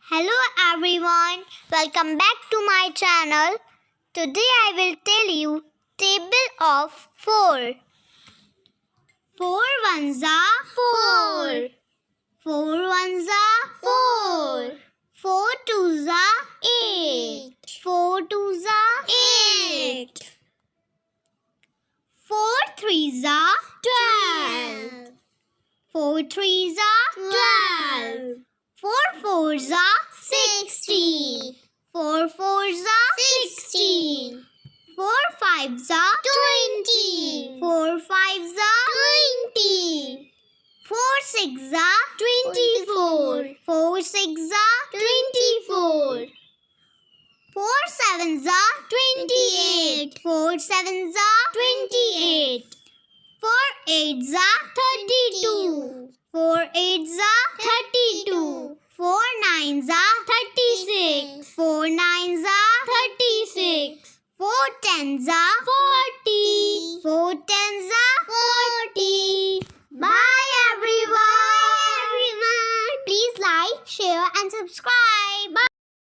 Hello everyone, welcome back to my channel. Today I will tell you table of 4. 4 ones are 4. 4 ones are 4. 4 twos are 8. 4 twos are 8. 4 threes are 12. 4 threes are 12. 4 fours are 16. 4 fours are 16. 4 fives are 20. 4 fives are 20. 4 sixes are 24. 4 sixes are 24. 4 sevens are 28. 4 sevens are 28. 4 eights are 32. 4 eights are 32. 4 nines are 36. 4 nines are 36. 4 tens are 40. 4 tens are 40. Bye everyone. Please like, share and subscribe.